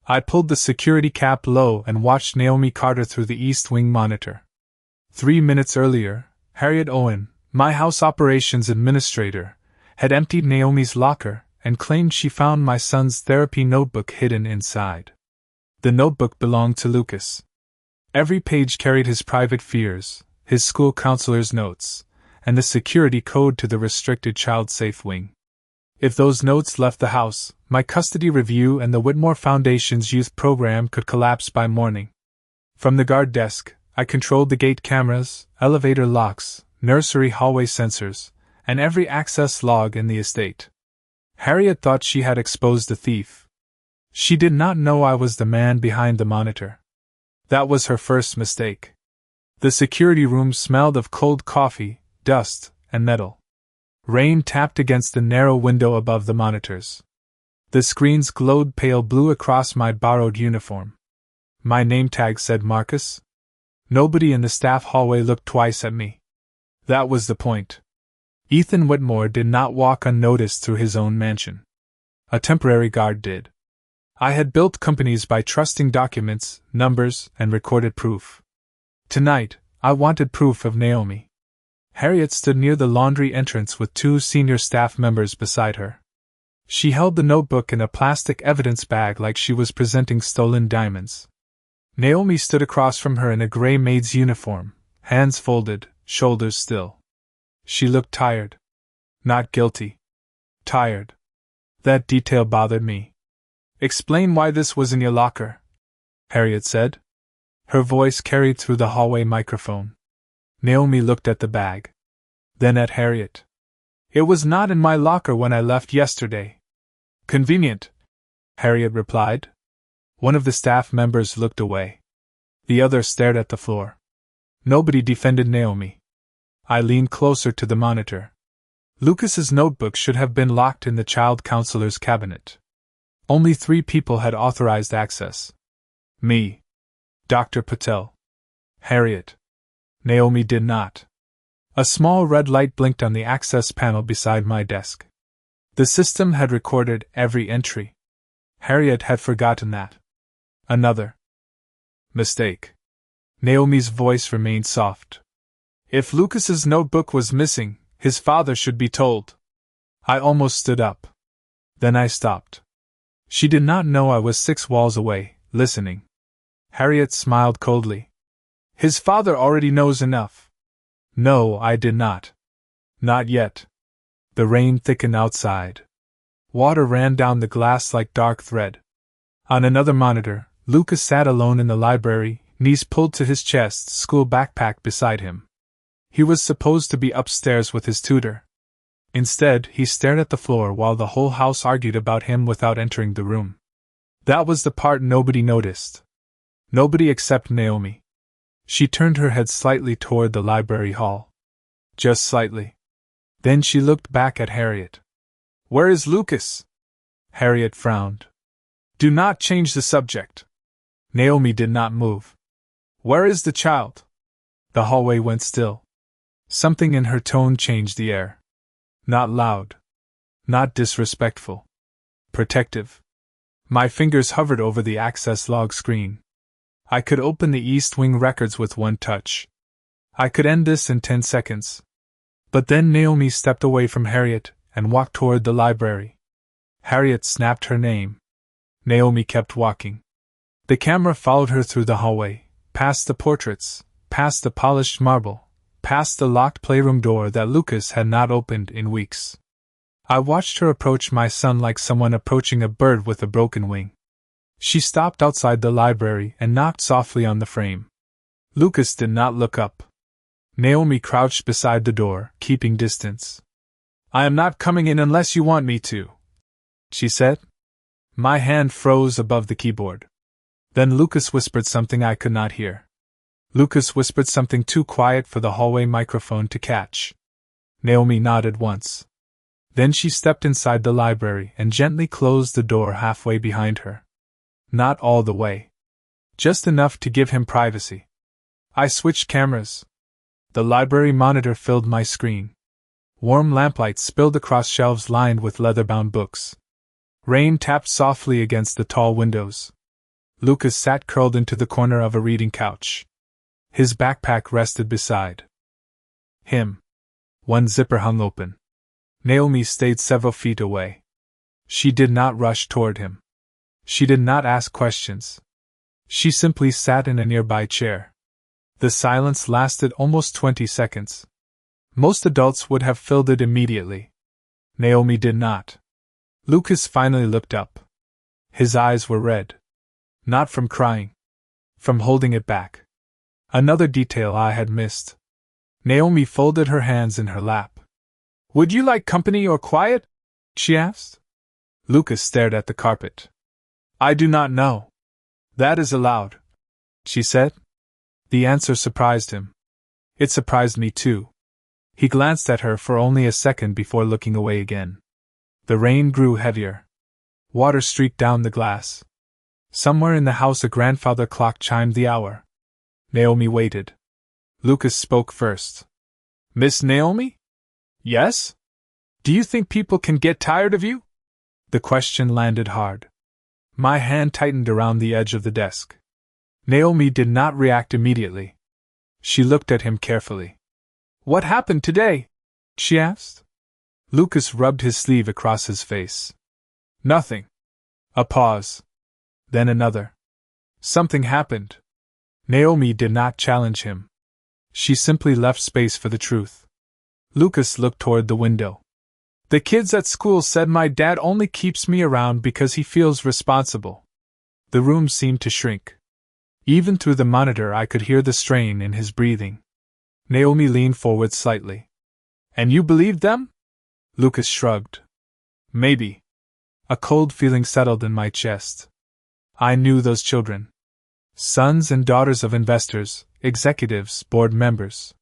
I pulled the security cap low and watched Naomi Carter through the East Wing monitor. 3 minutes earlier, Harriet Owen, my house operations administrator, had emptied Naomi's locker and claimed she found my son's therapy notebook hidden inside. The notebook belonged to Lucas. Every page carried his private fears, his school counselor's notes, and the security code to the restricted child-safe wing. If those notes left the house, my custody review and the Whitmore Foundation's youth program could collapse by morning. From the guard desk, I controlled the gate cameras, elevator locks, nursery hallway sensors, and every access log in the estate. Harriet thought she had exposed the thief. She did not know I was the man behind the monitor. That was her first mistake. The security room smelled of cold coffee, dust, and metal. Rain tapped against the narrow window above the monitors. The screens glowed pale blue across my borrowed uniform. My name tag said Marcus. Nobody in the staff hallway looked twice at me. That was the point. Ethan Whitmore did not walk unnoticed through his own mansion. A temporary guard did. I had built companies by trusting documents, numbers, and recorded proof. Tonight, I wanted proof of Naomi. Harriet stood near the laundry entrance with 2 senior staff members beside her. She held the notebook in a plastic evidence bag like she was presenting stolen diamonds. Naomi stood across from her in a gray maid's uniform, hands folded, shoulders still. She looked tired. Not guilty. Tired. That detail bothered me. "Explain why this was in your locker," Harriet said. Her voice carried through the hallway microphone. Naomi looked at the bag. Then at Harriet. "It was not in my locker when I left yesterday." "Convenient," Harriet replied. One of the staff members looked away. The other stared at the floor. Nobody defended Naomi. I leaned closer to the monitor. Lucas's notebook should have been locked in the child counselor's cabinet. Only 3 people had authorized access. Me. Dr. Patel. Harriet. Naomi did not. A small red light blinked on the access panel beside my desk. The system had recorded every entry. Harriet had forgotten that. Another mistake. Naomi's voice remained soft. "If Lucas's notebook was missing, his father should be told." I almost stood up. Then I stopped. She did not know I was 6 walls away, listening. Harriet smiled coldly. "His father already knows enough." No, I did not. Not yet. The rain thickened outside. Water ran down the glass like dark thread. On another monitor, Lucas sat alone in the library, knees pulled to his chest, school backpack beside him. He was supposed to be upstairs with his tutor. Instead, he stared at the floor while the whole house argued about him without entering the room. That was the part nobody noticed. Nobody except Naomi. She turned her head slightly toward the library hall. Just slightly. Then she looked back at Harriet. "Where is Lucas?" Harriet frowned. "Do not change the subject." Naomi did not move. "Where is the child?" The hallway went still. Something in her tone changed the air. Not loud. Not disrespectful. Protective. My fingers hovered over the access log screen. I could open the East Wing records with one touch. I could end this in 10 seconds. But then Naomi stepped away from Harriet and walked toward the library. Harriet snapped her name. Naomi kept walking. The camera followed her through the hallway, past the portraits, past the polished marble, past the locked playroom door that Lucas had not opened in weeks. I watched her approach my son like someone approaching a bird with a broken wing. She stopped outside the library and knocked softly on the frame. Lucas did not look up. Naomi crouched beside the door, keeping distance. "I am not coming in unless you want me to," she said. My hand froze above the keyboard. Then Lucas whispered something I could not hear. Lucas whispered something too quiet for the hallway microphone to catch. Naomi nodded once. Then she stepped inside the library and gently closed the door halfway behind her. Not all the way. Just enough to give him privacy. I switched cameras. The library monitor filled my screen. Warm lamplight spilled across shelves lined with leather-bound books. Rain tapped softly against the tall windows. Lucas sat curled into the corner of a reading couch. His backpack rested beside him. One zipper hung open. Naomi stayed several feet away. She did not rush toward him. She did not ask questions. She simply sat in a nearby chair. The silence lasted almost 20 seconds. Most adults would have filled it immediately. Naomi did not. Lucas finally looked up. His eyes were red. Not from crying. From holding it back. Another detail I had missed. Naomi folded her hands in her lap. "Would you like company or quiet?" she asked. Lucas stared at the carpet. "I do not know. That is allowed," she said. The answer surprised him. It surprised me too. He glanced at her for only a second before looking away again. The rain grew heavier. Water streaked down the glass. Somewhere in the house a grandfather clock chimed the hour. Naomi waited. Lucas spoke first. "Miss Naomi?" "Yes? Do you think people can get tired of you?" The question landed hard. My hand tightened around the edge of the desk. Naomi did not react immediately. She looked at him carefully. "What happened today?" she asked. Lucas rubbed his sleeve across his face. "Nothing." A pause. Then another. "Something happened." Naomi did not challenge him. She simply left space for the truth. Lucas looked toward the window. "The kids at school said my dad only keeps me around because he feels responsible." The room seemed to shrink. Even through the monitor I could hear the strain in his breathing. Naomi leaned forward slightly. "And you believed them?" Lucas shrugged. "Maybe." A cold feeling settled in my chest. I knew those children. Sons and daughters of investors, executives, board members.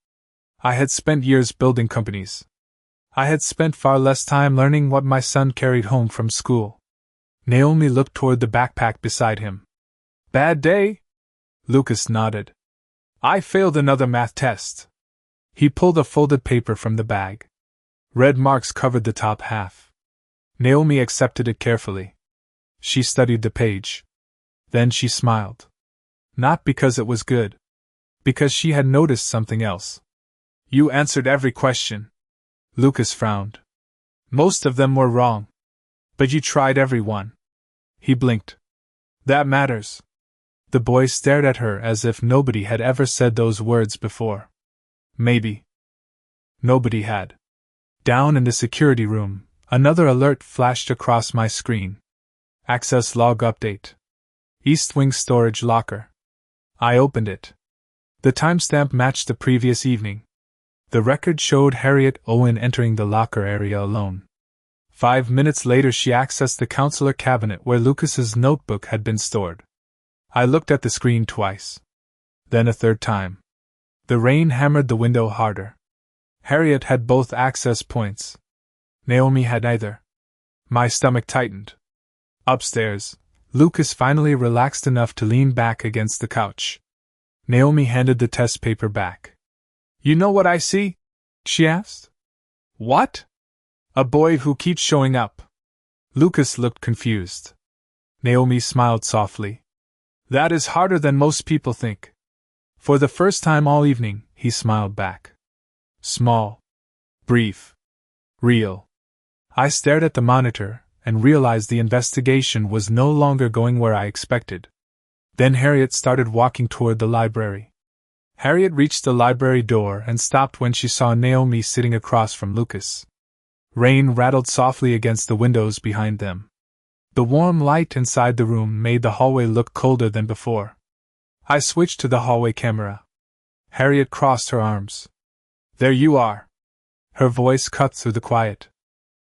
I had spent years building companies. I had spent far less time learning what my son carried home from school. Naomi looked toward the backpack beside him. "Bad day?" Lucas nodded. "I failed another math test." He pulled a folded paper from the bag. Red marks covered the top half. Naomi accepted it carefully. She studied the page. Then she smiled. Not because it was good. Because she had noticed something else. "You answered every question." Lucas frowned. "Most of them were wrong. But you tried every one." He blinked. "That matters." The boy stared at her as if nobody had ever said those words before. Maybe. Nobody had. Down in the security room, another alert flashed across my screen. Access log update. East Wing storage locker. I opened it. The timestamp matched the previous evening. The record showed Harriet Owen entering the locker area alone. 5 minutes later she accessed the counselor cabinet where Lucas's notebook had been stored. I looked at the screen twice. Then a third time. The rain hammered the window harder. Harriet had both access points. Naomi had neither. My stomach tightened. Upstairs, Lucas finally relaxed enough to lean back against the couch. Naomi handed the test paper back. "You know what I see?" she asked. "What?" "A boy who keeps showing up." Lucas looked confused. Naomi smiled softly. "That is harder than most people think." For the first time all evening, he smiled back. Small. Brief. Real. I stared at the monitor and realized the investigation was no longer going where I expected. Then Harriet started walking toward the library. Harriet reached the library door and stopped when she saw Naomi sitting across from Lucas. Rain rattled softly against the windows behind them. The warm light inside the room made the hallway look colder than before. I switched to the hallway camera. Harriet crossed her arms. "There you are." Her voice cut through the quiet.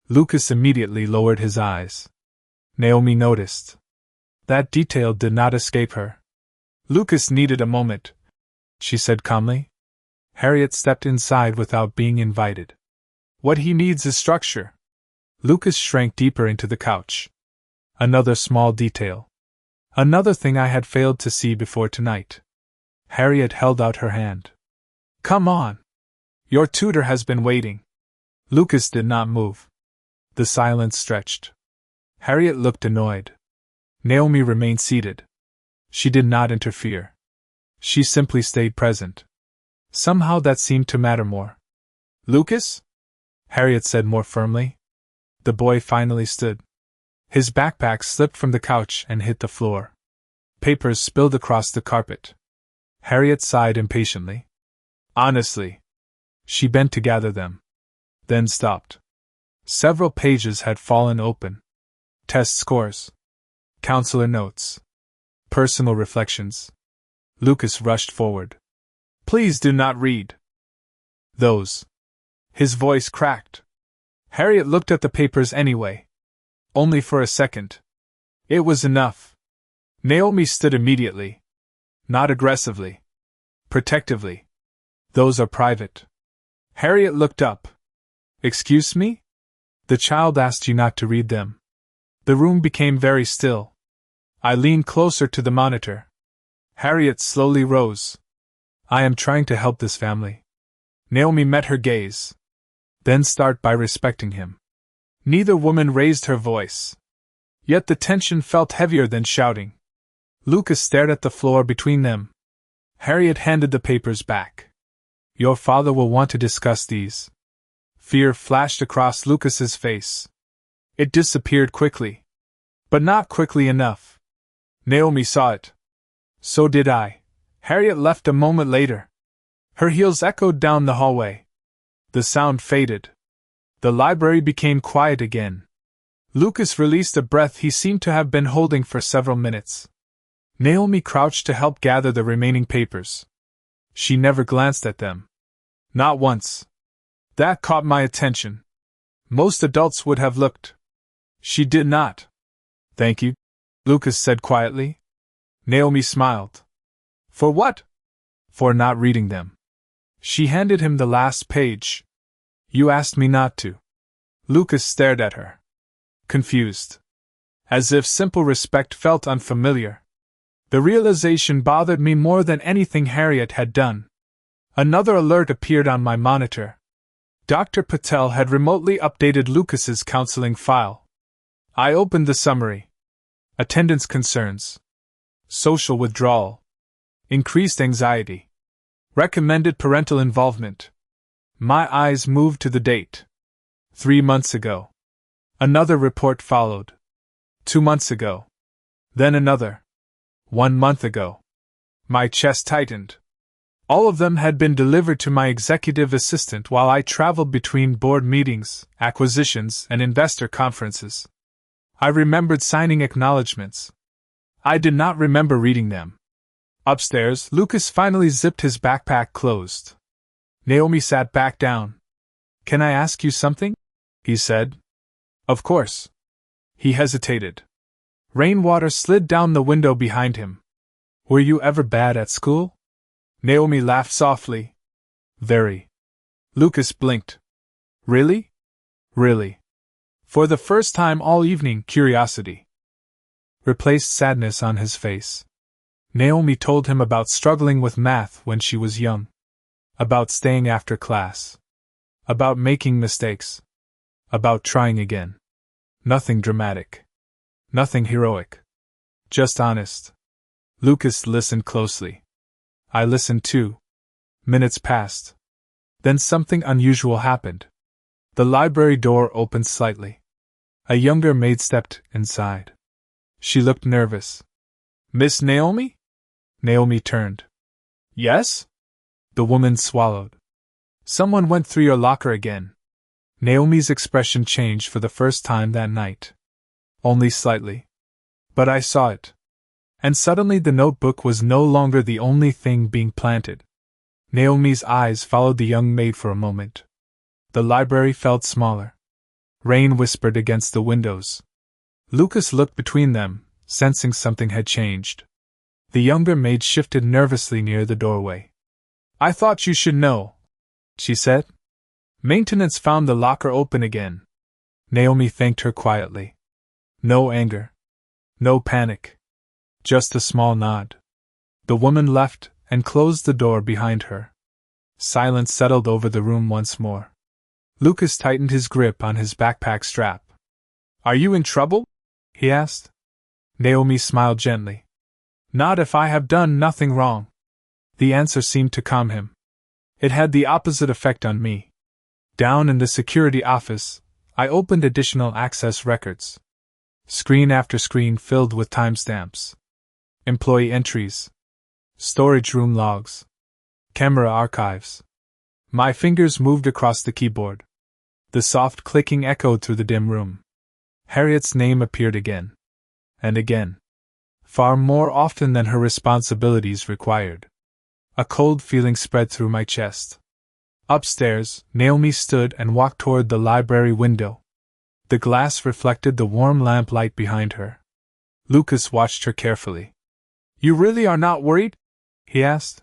Lucas immediately lowered his eyes. Naomi noticed. That detail did not escape her. "Lucas needed a moment," she said calmly. Harriet stepped inside without being invited. "What he needs is structure." Lucas shrank deeper into the couch. Another small detail. Another thing I had failed to see before tonight. Harriet held out her hand. "Come on. Your tutor has been waiting." Lucas did not move. The silence stretched. Harriet looked annoyed. Naomi remained seated. She did not interfere. She simply stayed present. Somehow that seemed to matter more. "Lucas?" Harriet said more firmly. The boy finally stood. His backpack slipped from the couch and hit the floor. Papers spilled across the carpet. Harriet sighed impatiently. "Honestly." She bent to gather them. Then stopped. Several pages had fallen open. Test scores. Counselor notes. Personal reflections. Lucas rushed forward. "Please do not read those." His voice cracked. Harriet looked at the papers anyway. Only for a second. It was enough. Naomi stood immediately. Not aggressively. Protectively. "Those are private." Harriet looked up. "Excuse me? The child asked you not to read them." The room became very still. I leaned closer to the monitor. Harriet slowly rose. "I am trying to help this family." Naomi met her gaze. "Then start by respecting him." Neither woman raised her voice. Yet the tension felt heavier than shouting. Lucas stared at the floor between them. Harriet handed the papers back. "Your father will want to discuss these." Fear flashed across Lucas's face. It disappeared quickly. But not quickly enough. Naomi saw it. So did I. Harriet left a moment later. Her heels echoed down the hallway. The sound faded. The library became quiet again. Lucas released a breath he seemed to have been holding for several minutes. Naomi crouched to help gather the remaining papers. She never glanced at them. Not once. That caught my attention. Most adults would have looked. She did not. "Thank you," Lucas said quietly. Naomi smiled. "For what?" "For not reading them." She handed him the last page. "You asked me not to." Lucas stared at her. Confused. As if simple respect felt unfamiliar. The realization bothered me more than anything Harriet had done. Another alert appeared on my monitor. Dr. Patel had remotely updated Lucas's counseling file. I opened the summary. Attendance concerns. Social withdrawal. Increased anxiety. Recommended parental involvement. My eyes moved to the date. 3 months ago. Another report followed. 2 months ago. Then another. 1 month ago. My chest tightened. All of them had been delivered to my executive assistant while I traveled between board meetings, acquisitions, and investor conferences. I remembered signing acknowledgments. I did not remember reading them. Upstairs, Lucas finally zipped his backpack closed. Naomi sat back down. "Can I ask you something?" he said. "Of course." He hesitated. Rainwater slid down the window behind him. "Were you ever bad at school?" Naomi laughed softly. "Very." Lucas blinked. "Really?" "Really." For the first time all evening, curiosity replaced sadness on his face. Naomi told him about struggling with math when she was young. About staying after class. About making mistakes. About trying again. Nothing dramatic. Nothing heroic. Just honest. Lucas listened closely. I listened too. Minutes passed. Then something unusual happened. The library door opened slightly. A younger maid stepped inside. She looked nervous. "Miss Naomi?" Naomi turned. "Yes?" The woman swallowed. "Someone went through your locker again." Naomi's expression changed for the first time that night. Only slightly. But I saw it. And suddenly the notebook was no longer the only thing being planted. Naomi's eyes followed the young maid for a moment. The library felt smaller. Rain whispered against the windows. Lucas looked between them, sensing something had changed. The younger maid shifted nervously near the doorway. "I thought you should know," she said. "Maintenance found the locker open again." Naomi thanked her quietly. No anger. No panic. Just a small nod. The woman left and closed the door behind her. Silence settled over the room once more. Lucas tightened his grip on his backpack strap. "Are you in trouble?" he asked. Naomi smiled gently. Not if I have done nothing wrong. The answer seemed to calm him. It had the opposite effect on me. Down in the security office, I opened additional access records. Screen after screen filled with timestamps. Employee entries. Storage room logs. Camera archives. My fingers moved across the keyboard. The soft clicking echoed through the dim room. Harriet's name appeared again. And again. Far more often than her responsibilities required. A cold feeling spread through my chest. Upstairs, Naomi stood and walked toward the library window. The glass reflected the warm lamplight behind her. Lucas watched her carefully. "You really are not worried?" he asked.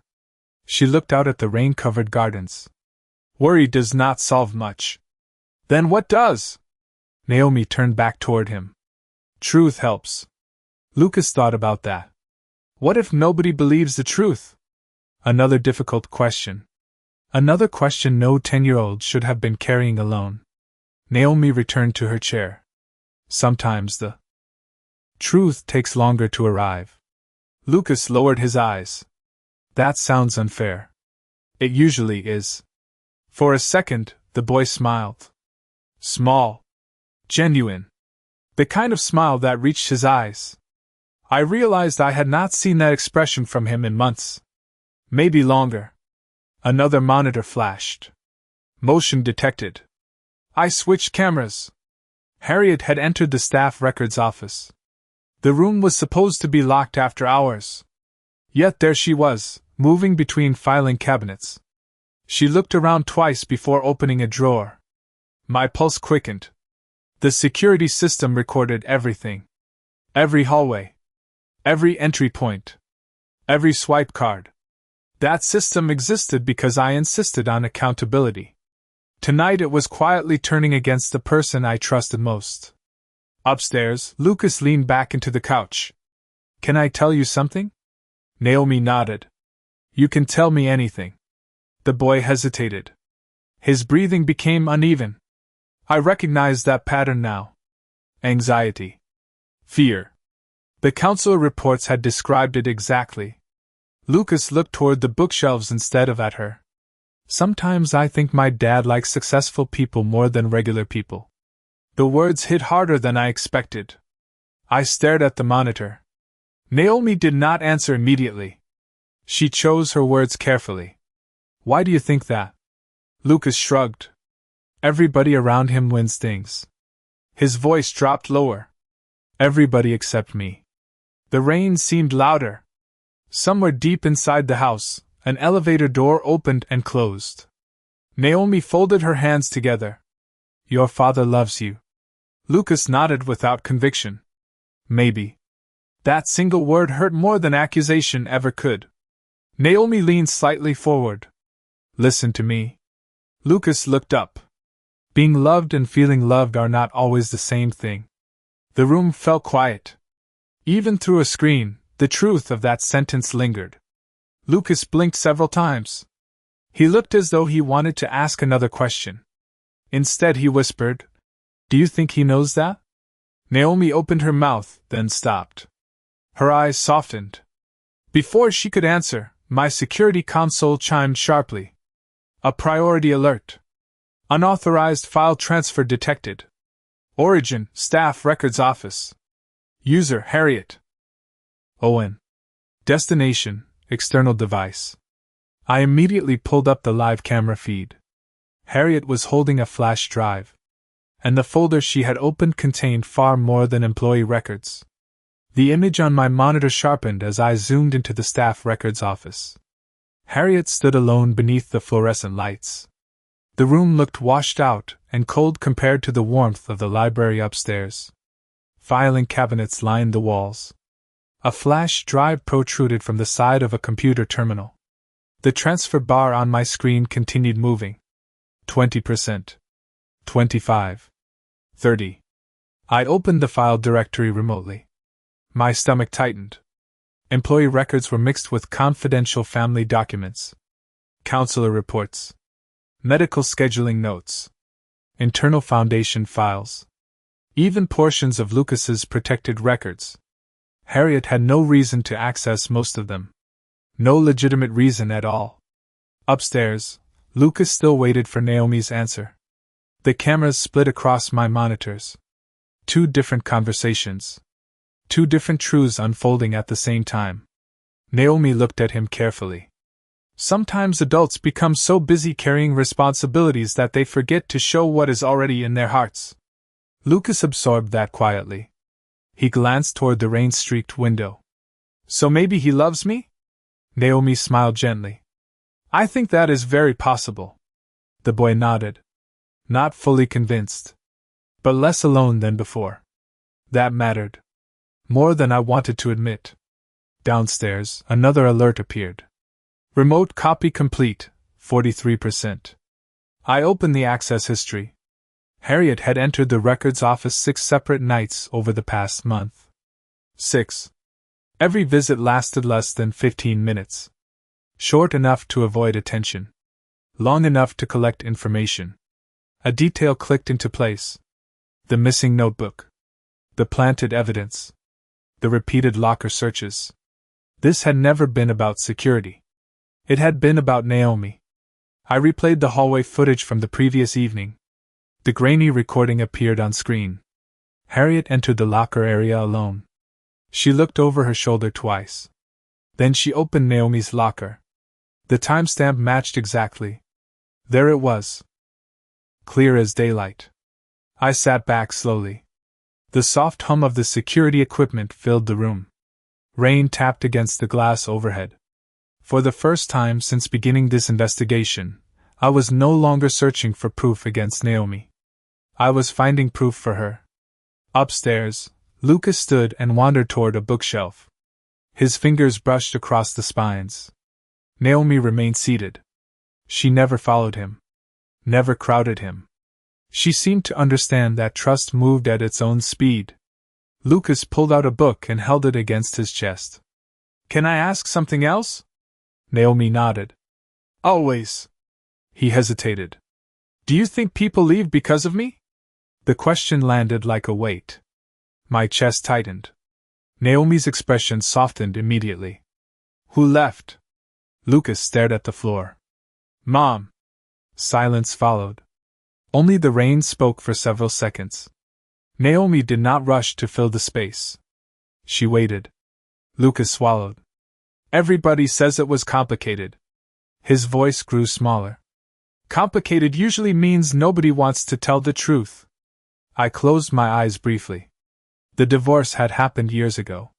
She looked out at the rain-covered gardens. "Worry does not solve much." "Then what does?" Naomi turned back toward him. "Truth helps." Lucas thought about that. What if nobody believes the truth? Another difficult question. Another question no 10-year-old should have been carrying alone. Naomi returned to her chair. Sometimes the truth takes longer to arrive. Lucas lowered his eyes. That sounds unfair. It usually is. For a second, the boy smiled. Small. Genuine. The kind of smile that reached his eyes. I realized I had not seen that expression from him in months. Maybe longer. Another monitor flashed. Motion detected. I switched cameras. Harriet had entered the staff records office. The room was supposed to be locked after hours. Yet there she was, moving between filing cabinets. She looked around twice before opening a drawer. My pulse quickened. The security system recorded everything. Every hallway. Every entry point. Every swipe card. That system existed because I insisted on accountability. Tonight it was quietly turning against the person I trusted most. Upstairs, Lucas leaned back into the couch. "Can I tell you something?" Naomi nodded. "You can tell me anything." The boy hesitated. His breathing became uneven. I recognized that pattern now. Anxiety. Fear. The counselor reports had described it exactly. Lucas looked toward the bookshelves instead of at her. "Sometimes I think my dad likes successful people more than regular people." The words hit harder than I expected. I stared at the monitor. Naomi did not answer immediately. She chose her words carefully. "Why do you think that?" Lucas shrugged. "Everybody around him wins things." His voice dropped lower. "Everybody except me." The rain seemed louder. Somewhere deep inside the house, an elevator door opened and closed. Naomi folded her hands together. "Your father loves you." Lucas nodded without conviction. Maybe. That single word hurt more than accusation ever could. Naomi leaned slightly forward. "Listen to me." Lucas looked up. Being loved and feeling loved are not always the same thing. The room fell quiet. Even through a screen, the truth of that sentence lingered. Lucas blinked several times. He looked as though he wanted to ask another question. Instead he whispered, "Do you think he knows that?" Naomi opened her mouth, then stopped. Her eyes softened. Before she could answer, my security console chimed sharply. A priority alert. Unauthorized file transfer detected. Origin, Staff Records Office. User, Harriet Owen. Destination, external device. I immediately pulled up the live camera feed. Harriet was holding a flash drive. And the folder she had opened contained far more than employee records. The image on my monitor sharpened as I zoomed into the staff records office. Harriet stood alone beneath the fluorescent lights. The room looked washed out and cold compared to the warmth of the library upstairs. Filing cabinets lined the walls. A flash drive protruded from the side of a computer terminal. The transfer bar on my screen continued moving. 20%. 25. 30. I opened the file directory remotely. My stomach tightened. Employee records were mixed with confidential family documents. Counselor reports. Medical scheduling notes. Internal foundation files. Even portions of Lucas's protected records. Harriet had no reason to access most of them. No legitimate reason at all. Upstairs, Lucas still waited for Naomi's answer. The cameras split across my monitors. 2 different conversations. 2 different truths unfolding at the same time. Naomi looked at him carefully. Sometimes adults become so busy carrying responsibilities that they forget to show what is already in their hearts. Lucas absorbed that quietly. He glanced toward the rain-streaked window. So maybe he loves me? Naomi smiled gently. I think that is very possible. The boy nodded. Not fully convinced. But less alone than before. That mattered. More than I wanted to admit. Downstairs, another alert appeared. Remote copy complete, 43%. I opened the access history. Harriet had entered the records office 6 separate nights over the past month. 6. Every visit lasted less than 15 minutes. Short enough to avoid attention. Long enough to collect information. A detail clicked into place. The missing notebook. The planted evidence. The repeated locker searches. This had never been about security. It had been about Naomi. I replayed the hallway footage from the previous evening. The grainy recording appeared on screen. Harriet entered the locker area alone. She looked over her shoulder twice. Then she opened Naomi's locker. The timestamp matched exactly. There it was. Clear as daylight. I sat back slowly. The soft hum of the security equipment filled the room. Rain tapped against the glass overhead. For the first time since beginning this investigation, I was no longer searching for proof against Naomi. I was finding proof for her. Upstairs, Lucas stood and wandered toward a bookshelf. His fingers brushed across the spines. Naomi remained seated. She never followed him. Never crowded him. She seemed to understand that trust moved at its own speed. Lucas pulled out a book and held it against his chest. Can I ask something else? Naomi nodded. Always. He hesitated. Do you think people leave because of me? The question landed like a weight. My chest tightened. Naomi's expression softened immediately. Who left? Lucas stared at the floor. Mom. Silence followed. Only the rain spoke for several seconds. Naomi did not rush to fill the space. She waited. Lucas swallowed. Everybody says it was complicated. His voice grew smaller. Complicated usually means nobody wants to tell the truth. I closed my eyes briefly. The divorce had happened years ago.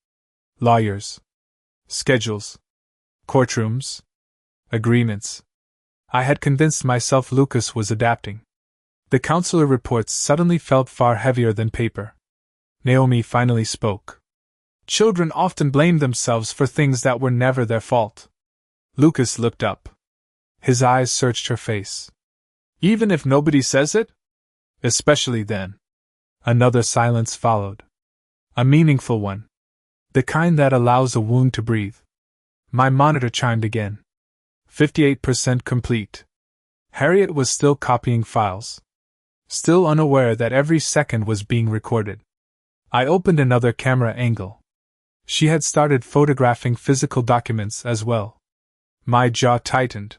Lawyers. Schedules. Courtrooms. Agreements. I had convinced myself Lucas was adapting. The counselor reports suddenly felt far heavier than paper. Naomi finally spoke. Children often blame themselves for things that were never their fault. Lucas looked up. His eyes searched her face. Even if nobody says it? Especially then. Another silence followed. A meaningful one. The kind that allows a wound to breathe. My monitor chimed again. 58% complete. Harriet was still copying files. Still unaware that every second was being recorded. I opened another camera angle. She had started photographing physical documents as well. My jaw tightened.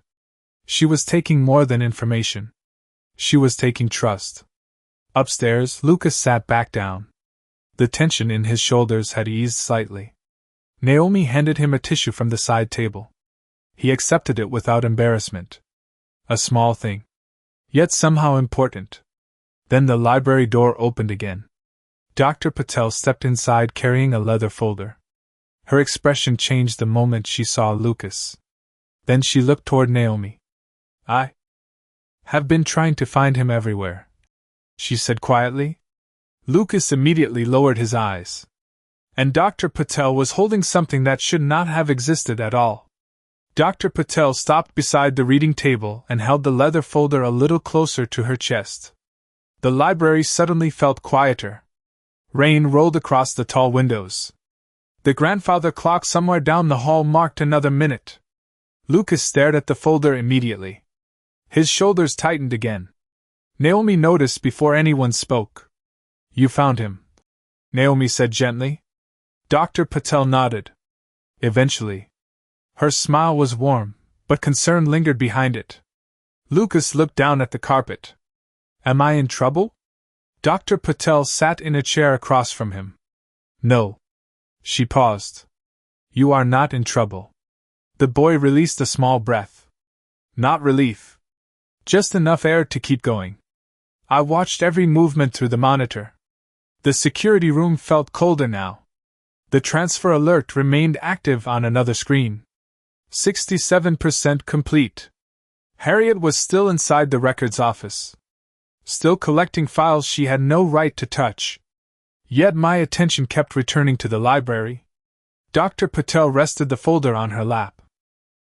She was taking more than information. She was taking trust. Upstairs, Lucas sat back down. The tension in his shoulders had eased slightly. Naomi handed him a tissue from the side table. He accepted it without embarrassment. A small thing. Yet somehow important. Then the library door opened again. Dr. Patel stepped inside carrying a leather folder. Her expression changed the moment she saw Lucas. Then she looked toward Naomi. I have been trying to find him everywhere, she said quietly. Lucas immediately lowered his eyes. And Dr. Patel was holding something that should not have existed at all. Dr. Patel stopped beside the reading table and held the leather folder a little closer to her chest. The library suddenly felt quieter. Rain rolled across the tall windows. The grandfather clock somewhere down the hall marked another minute. Lucas stared at the folder immediately. His shoulders tightened again. Naomi noticed before anyone spoke. You found him, Naomi said gently. Dr. Patel nodded. Eventually. Her smile was warm, but concern lingered behind it. Lucas looked down at the carpet. Am I in trouble? Dr. Patel sat in a chair across from him. No. She paused. You are not in trouble. The boy released a small breath. Not relief. Just enough air to keep going. I watched every movement through the monitor. The security room felt colder now. The transfer alert remained active on another screen. 67% complete. Harriet was still inside the records office. Still collecting files she had no right to touch. Yet my attention kept returning to the library. Dr. Patel rested the folder on her lap.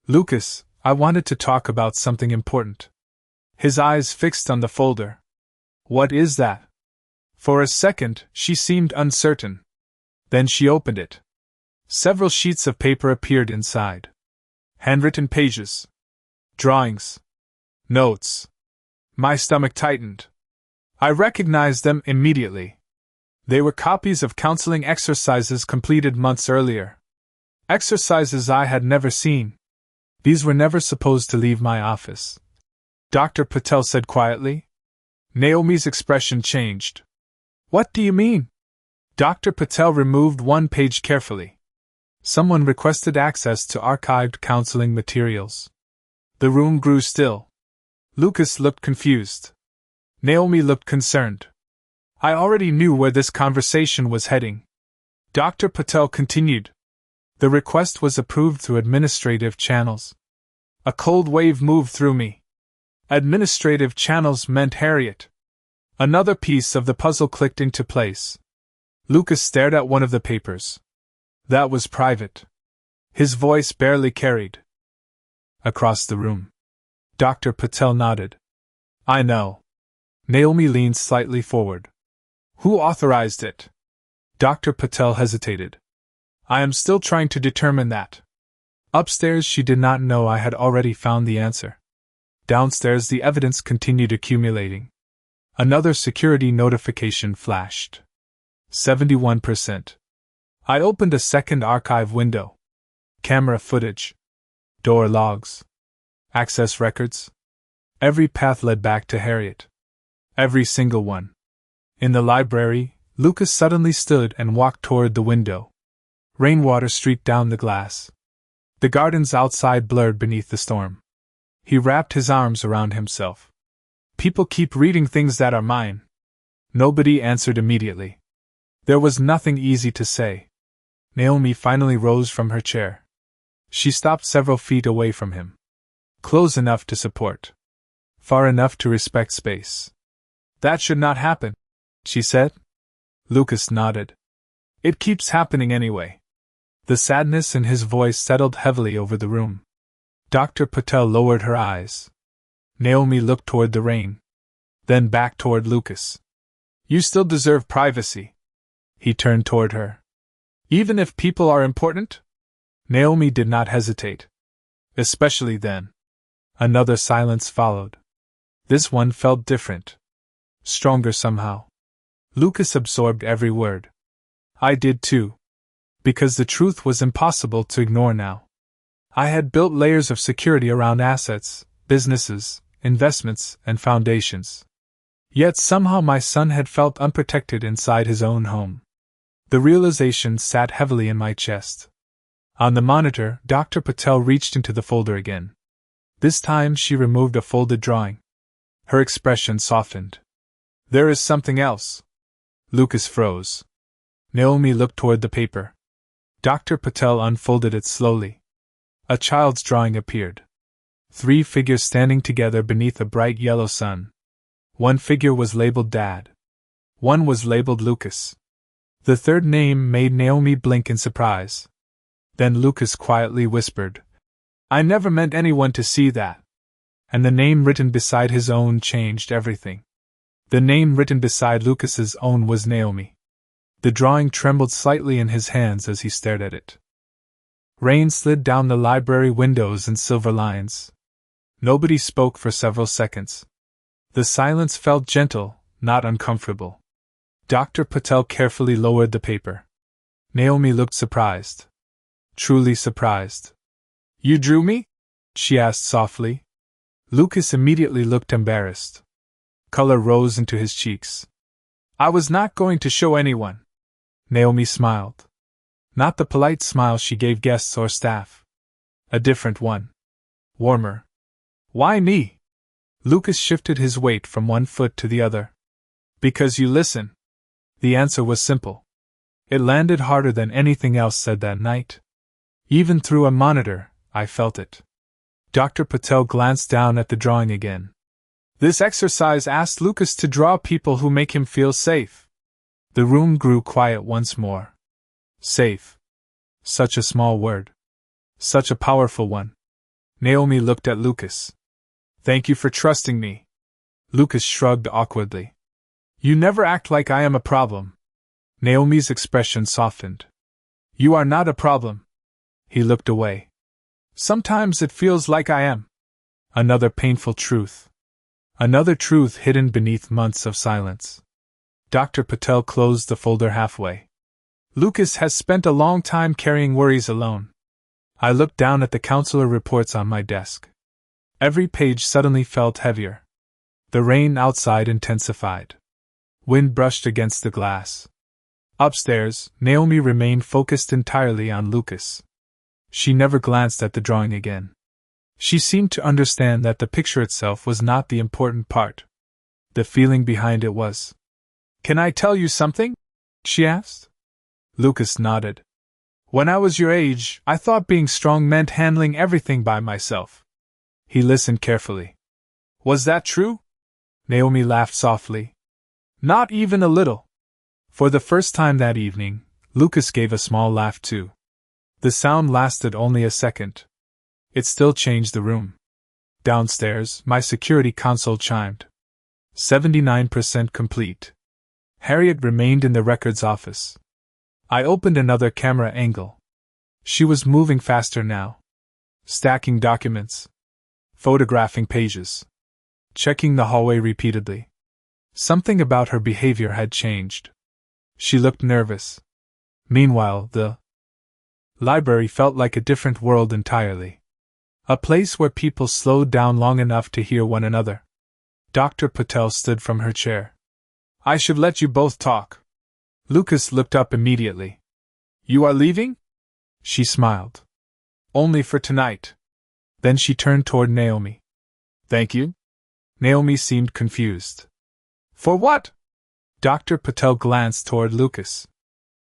Lucas, I wanted to talk about something important. His eyes fixed on the folder. What is that? For a second, she seemed uncertain. Then she opened it. Several sheets of paper appeared inside. Handwritten pages. Drawings. Notes. My stomach tightened. I recognized them immediately. They were copies of counseling exercises completed months earlier. Exercises I had never seen. These were never supposed to leave my office. Dr. Patel said quietly. Naomi's expression changed. What do you mean? Dr. Patel removed one page carefully. Someone requested access to archived counseling materials. The room grew still. Lucas looked confused. Naomi looked concerned. I already knew where this conversation was heading. Dr. Patel continued. The request was approved through administrative channels. A cold wave moved through me. Administrative channels meant Harriet. Another piece of the puzzle clicked into place. Lucas stared at one of the papers. That was private. His voice barely carried. Across the room. Dr. Patel nodded. I know. Naomi leaned slightly forward. Who authorized it? Dr. Patel hesitated. I am still trying to determine that. Upstairs she did not know I had already found the answer. Downstairs the evidence continued accumulating. Another security notification flashed. 71%. I opened a second archive window. Camera footage. Door logs. Access records. Every path led back to Harriet. Every single one. In the library, Lucas suddenly stood and walked toward the window. Rainwater streaked down the glass. The gardens outside blurred beneath the storm. He wrapped his arms around himself. People keep reading things that are mine. Nobody answered immediately. There was nothing easy to say. Naomi finally rose from her chair. She stopped several feet away from him. Close enough to support. Far enough to respect space. That should not happen, she said. Lucas nodded. It keeps happening anyway. The sadness in his voice settled heavily over the room. Dr. Patel lowered her eyes. Naomi looked toward the rain. Then back toward Lucas. You still deserve privacy. He turned toward her. Even if people are important? Naomi did not hesitate. Especially then. Another silence followed. This one felt different. Stronger somehow. Lucas absorbed every word. I did too. Because the truth was impossible to ignore now. I had built layers of security around assets, businesses, investments, and foundations. Yet somehow my son had felt unprotected inside his own home. The realization sat heavily in my chest. On the monitor, Dr. Patel reached into the folder again. This time she removed a folded drawing. Her expression softened. There is something else. Lucas froze. Naomi looked toward the paper. Dr. Patel unfolded it slowly. A child's drawing appeared. 3 figures standing together beneath a bright yellow sun. One figure was labeled Dad. One was labeled Lucas. The third name made Naomi blink in surprise. Then Lucas quietly whispered, I never meant anyone to see that. And the name written beside his own changed everything. The name written beside Lucas's own was Naomi. The drawing trembled slightly in his hands as he stared at it. Rain slid down the library windows in silver lines. Nobody spoke for several seconds. The silence felt gentle, not uncomfortable. Dr. Patel carefully lowered the paper. Naomi looked surprised. Truly surprised. You drew me? She asked softly. Lucas immediately looked embarrassed. Color rose into his cheeks. I was not going to show anyone. Naomi smiled. Not the polite smile she gave guests or staff. A different one. Warmer. Why me? Lucas shifted his weight from one foot to the other. Because you listen. The answer was simple. It landed harder than anything else said that night. Even through a monitor, I felt it. Dr. Patel glanced down at the drawing again. This exercise asked Lucas to draw people who make him feel safe. The room grew quiet once more. Safe. Such a small word. Such a powerful one. Naomi looked at Lucas. Thank you for trusting me. Lucas shrugged awkwardly. You never act like I am a problem. Naomi's expression softened. You are not a problem. He looked away. Sometimes it feels like I am. Another painful truth. Another truth hidden beneath months of silence. Dr. Patel closed the folder halfway. Lucas has spent a long time carrying worries alone. I looked down at the counselor reports on my desk. Every page suddenly felt heavier. The rain outside intensified. Wind brushed against the glass. Upstairs, Naomi remained focused entirely on Lucas. She never glanced at the drawing again. She seemed to understand that the picture itself was not the important part. The feeling behind it was. Can I tell you something? She asked. Lucas nodded. When I was your age, I thought being strong meant handling everything by myself. He listened carefully. Was that true? Naomi laughed softly. Not even a little. For the first time that evening, Lucas gave a small laugh too. The sound lasted only a second. It still changed the room. Downstairs, my security console chimed. 79% complete. Harriet remained in the records office. I opened another camera angle. She was moving faster now. Stacking documents. Photographing pages. Checking the hallway repeatedly. Something about her behavior had changed. She looked nervous. Meanwhile, the library felt like a different world entirely. A place where people slowed down long enough to hear one another. Dr. Patel stood from her chair. I should let you both talk. Lucas looked up immediately. You are leaving? She smiled. Only for tonight. Then she turned toward Naomi. Thank you? Naomi seemed confused. For what? Dr. Patel glanced toward Lucas.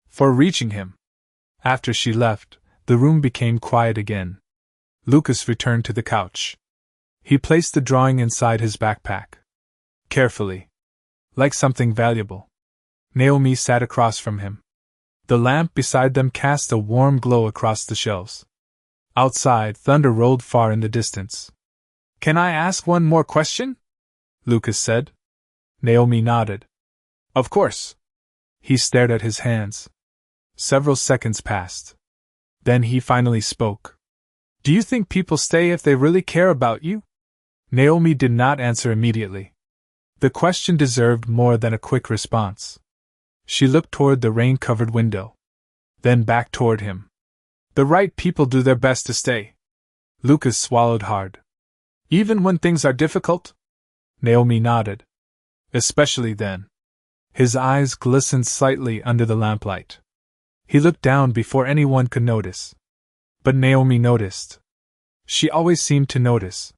For reaching him. After she left, the room became quiet again. Lucas returned to the couch. He placed the drawing inside his backpack. Carefully. Like something valuable. Naomi sat across from him. The lamp beside them cast a warm glow across the shelves. Outside, thunder rolled far in the distance. Can I ask one more question? Lucas said. Naomi nodded. Of course. He stared at his hands. Several seconds passed. Then he finally spoke. Do you think people stay if they really care about you? Naomi did not answer immediately. The question deserved more than a quick response. She looked toward the rain-covered window. Then back toward him. The right people do their best to stay. Lucas swallowed hard. Even when things are difficult? Naomi nodded. Especially then. His eyes glistened slightly under the lamplight. He looked down before anyone could notice. But Naomi noticed. She always seemed to notice.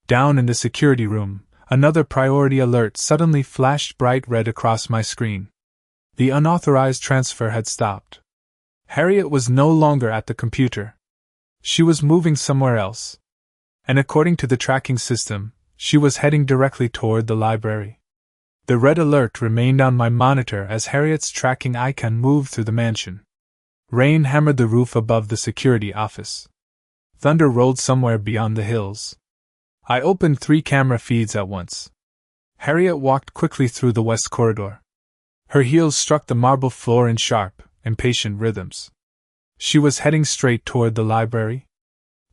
Down in the security room, another priority alert suddenly flashed bright red across my screen. The unauthorized transfer had stopped. Harriet was no longer at the computer. She was moving somewhere else. And according to the tracking system, she was heading directly toward the library. The red alert remained on my monitor as Harriet's tracking icon moved through the mansion. Rain hammered the roof above the security office. Thunder rolled somewhere beyond the hills. I opened 3 camera feeds at once. Harriet walked quickly through the west corridor. Her heels struck the marble floor in sharp, impatient rhythms. She was heading straight toward the library.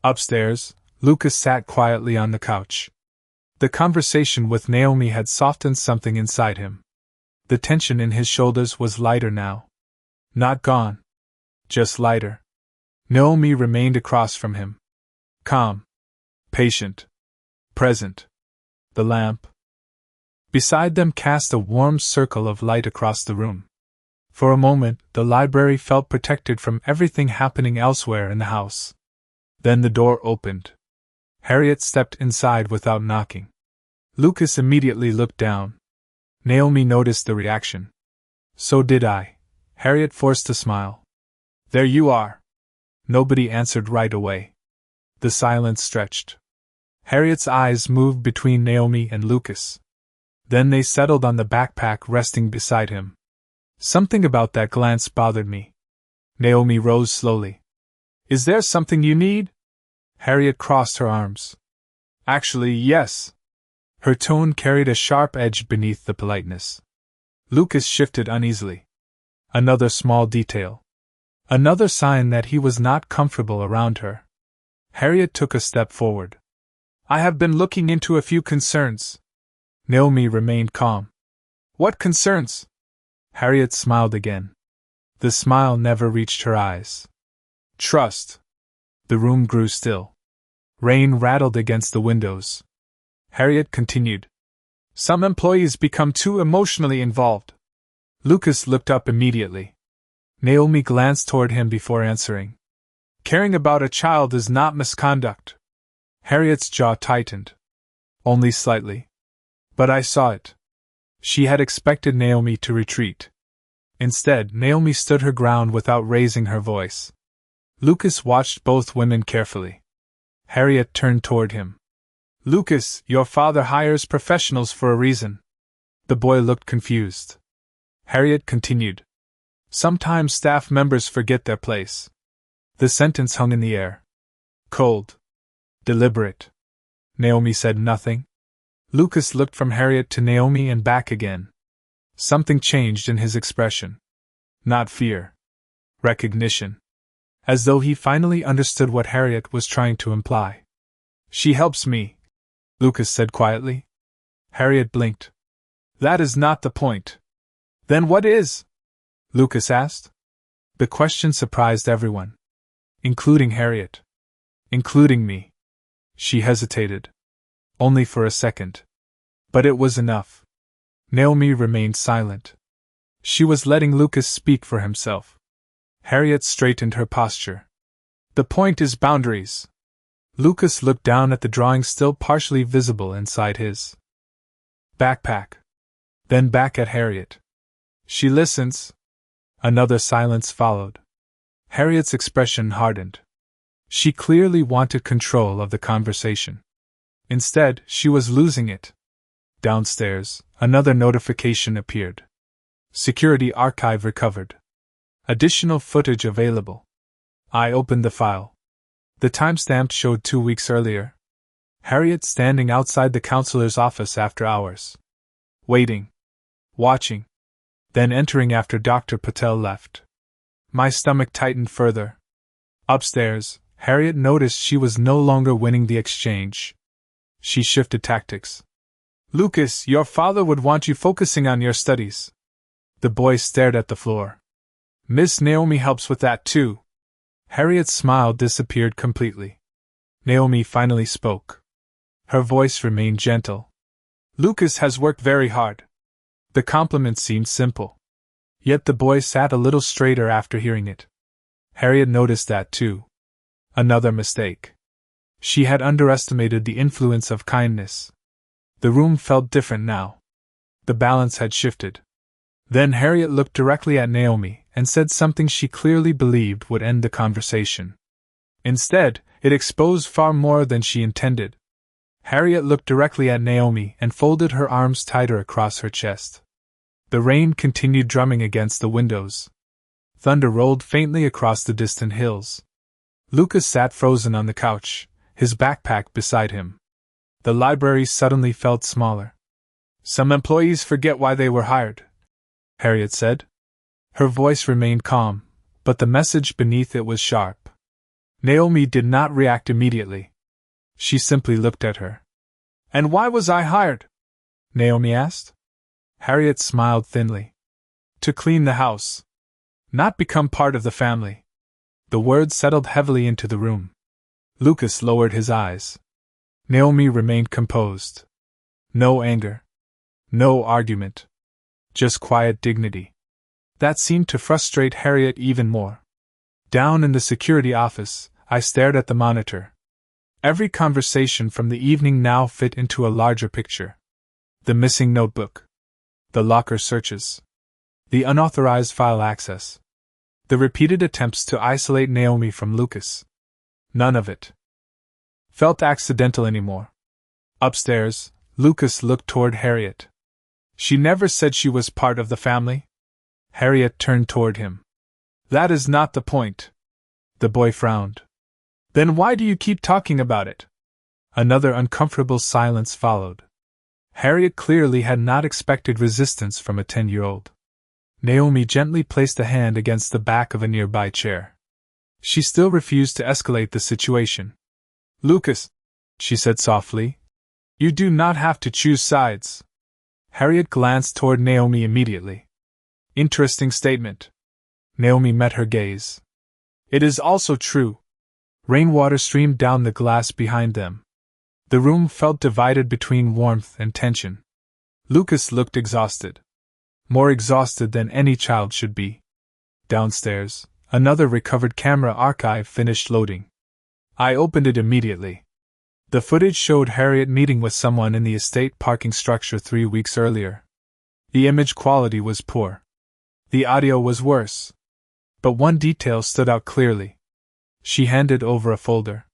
Upstairs, Lucas sat quietly on the couch. The conversation with Naomi had softened something inside him. The tension in his shoulders was lighter now. Not gone. Just lighter. Naomi remained across from him. Calm. Patient. Present. The lamp beside them cast a warm circle of light across the room. For a moment, the library felt protected from everything happening elsewhere in the house. Then the door opened. Harriet stepped inside without knocking. Lucas immediately looked down. Naomi noticed the reaction. So did I. Harriet forced a smile. There you are. Nobody answered right away. The silence stretched. Harriet's eyes moved between Naomi and Lucas. Then they settled on the backpack resting beside him. Something about that glance bothered me. Naomi rose slowly. Is there something you need? Harriet crossed her arms. Actually, yes. Her tone carried a sharp edge beneath the politeness. Lucas shifted uneasily. Another small detail. Another sign that he was not comfortable around her. Harriet took a step forward. I have been looking into a few concerns. Naomi remained calm. What concerns? Harriet smiled again. The smile never reached her eyes. Trust. The room grew still. Rain rattled against the windows. Harriet continued. Some employees become too emotionally involved. Lucas looked up immediately. Naomi glanced toward him before answering. Caring about a child is not misconduct. Harriet's jaw tightened. Only slightly. But I saw it. She had expected Naomi to retreat. Instead, Naomi stood her ground without raising her voice. Lucas watched both women carefully. Harriet turned toward him. Lucas, your father hires professionals for a reason. The boy looked confused. Harriet continued. Sometimes staff members forget their place. The sentence hung in the air. Cold. Deliberate. Naomi said nothing. Lucas looked from Harriet to Naomi and back again. Something changed in his expression. Not fear. Recognition. As though he finally understood what Harriet was trying to imply. She helps me, Lucas said quietly. Harriet blinked. That is not the point. Then what is? Lucas asked. The question surprised everyone. Including Harriet. Including me. She hesitated. Only for a second. But it was enough. Naomi remained silent. She was letting Lucas speak for himself. Harriet straightened her posture. The point is boundaries. Lucas looked down at the drawing still partially visible inside his backpack. Then back at Harriet. She listens. Another silence followed. Harriet's expression hardened. She clearly wanted control of the conversation. Instead, she was losing it. Downstairs, another notification appeared. Security archive recovered. Additional footage available. I opened the file. The timestamp showed 2 weeks earlier. Harriet standing outside the counselor's office after hours. Waiting. Watching. Then entering after Dr. Patel left. My stomach tightened further. Upstairs, Harriet noticed she was no longer winning the exchange. She shifted tactics. Lucas, your father would want you focusing on your studies. The boy stared at the floor. Miss Naomi helps with that too. Harriet's smile disappeared completely. Naomi finally spoke. Her voice remained gentle. Lucas has worked very hard. The compliment seemed simple. Yet the boy sat a little straighter after hearing it. Harriet noticed that too. Another mistake. She had underestimated the influence of kindness. The room felt different now. The balance had shifted. Then Harriet looked directly at Naomi and said something she clearly believed would end the conversation. Instead, it exposed far more than she intended. Harriet looked directly at Naomi and folded her arms tighter across her chest. The rain continued drumming against the windows. Thunder rolled faintly across the distant hills. Lucas sat frozen on the couch, his backpack beside him. The library suddenly felt smaller. Some employees forget why they were hired, Harriet said. Her voice remained calm, but the message beneath it was sharp. Naomi did not react immediately. She simply looked at her. And why was I hired? Naomi asked. Harriet smiled thinly. To clean the house. Not become part of the family. The words settled heavily into the room. Lucas lowered his eyes. Naomi remained composed. No anger. No argument. Just quiet dignity. That seemed to frustrate Harriet even more. Down in the security office, I stared at the monitor. Every conversation from the evening now fit into a larger picture. The missing notebook. The locker searches. The unauthorized file access. The repeated attempts to isolate Naomi from Lucas. None of it felt accidental anymore. Upstairs, Lucas looked toward Harriet. She never said she was part of the family? Harriet turned toward him. That is not the point. The boy frowned. Then why do you keep talking about it? Another uncomfortable silence followed. Harriet clearly had not expected resistance from a 10-year-old. Naomi gently placed a hand against the back of a nearby chair. She still refused to escalate the situation. Lucas, she said softly, you do not have to choose sides. Harriet glanced toward Naomi immediately. Interesting statement. Naomi met her gaze. It is also true. Rainwater streamed down the glass behind them. The room felt divided between warmth and tension. Lucas looked exhausted. More exhausted than any child should be. Downstairs, another recovered camera archive finished loading. I opened it immediately. The footage showed Harriet meeting with someone in the estate parking structure 3 weeks earlier. The image quality was poor. The audio was worse. But one detail stood out clearly. She handed over a folder.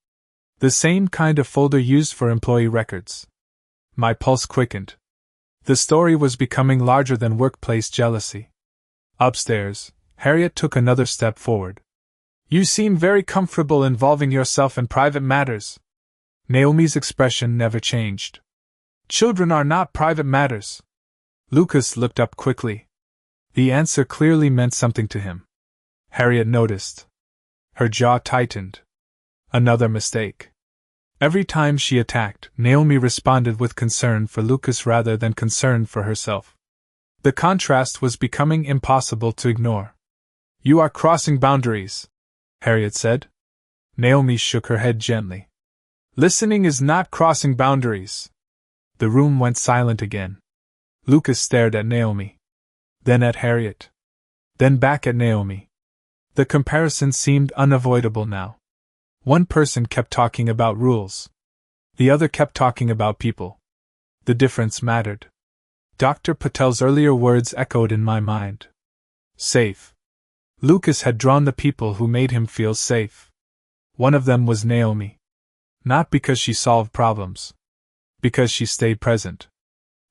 The same kind of folder used for employee records. My pulse quickened. The story was becoming larger than workplace jealousy. Upstairs, Harriet took another step forward. You seem very comfortable involving yourself in private matters. Naomi's expression never changed. Children are not private matters. Lucas looked up quickly. The answer clearly meant something to him. Harriet noticed. Her jaw tightened. Another mistake. Every time she attacked, Naomi responded with concern for Lucas rather than concern for herself. The contrast was becoming impossible to ignore. You are crossing boundaries, Harriet said. Naomi shook her head gently. Listening is not crossing boundaries. The room went silent again. Lucas stared at Naomi. Then at Harriet. Then back at Naomi. The comparison seemed unavoidable now. One person kept talking about rules. The other kept talking about people. The difference mattered. Dr. Patel's earlier words echoed in my mind. Safe. Lucas had drawn the people who made him feel safe. One of them was Naomi. Not because she solved problems. Because she stayed present.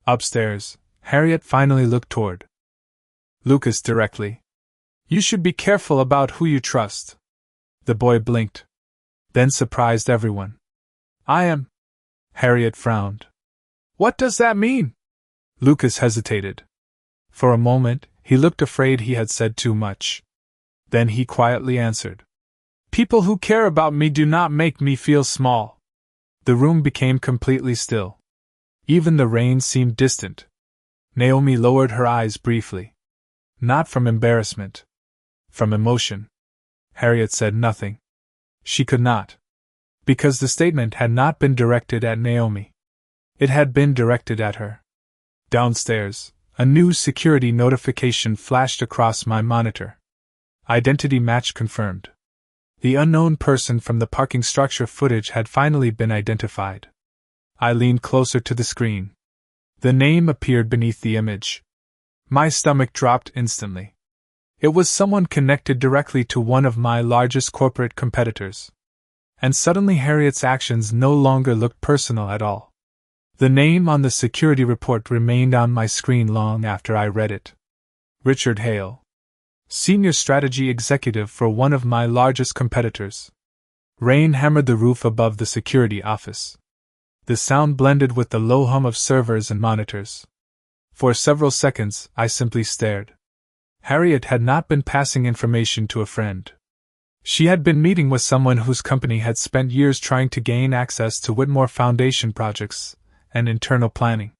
Upstairs, Harriet finally looked toward Lucas directly. You should be careful about who you trust. The boy blinked. Then surprised everyone. I am. Harriet frowned. What does that mean? Lucas hesitated. For a moment, he looked afraid he had said too much. Then he quietly answered. People who care about me do not make me feel small. The room became completely still. Even the rain seemed distant. Naomi lowered her eyes briefly. Not from embarrassment. From emotion. Harriet said nothing. She could not. Because the statement had not been directed at Naomi. It had been directed at her. Downstairs, a new security notification flashed across my monitor. Identity match confirmed. The unknown person from the parking structure footage had finally been identified. I leaned closer to the screen. The name appeared beneath the image. My stomach dropped instantly. It was someone connected directly to one of my largest corporate competitors. And suddenly Harriet's actions no longer looked personal at all. The name on the security report remained on my screen long after I read it. Richard Hale. Senior Strategy Executive for one of my largest competitors. Rain hammered the roof above the security office. The sound blended with the low hum of servers and monitors. For several seconds, I simply stared. Harriet had not been passing information to a friend. She had been meeting with someone whose company had spent years trying to gain access to Whitmore Foundation projects and internal planning.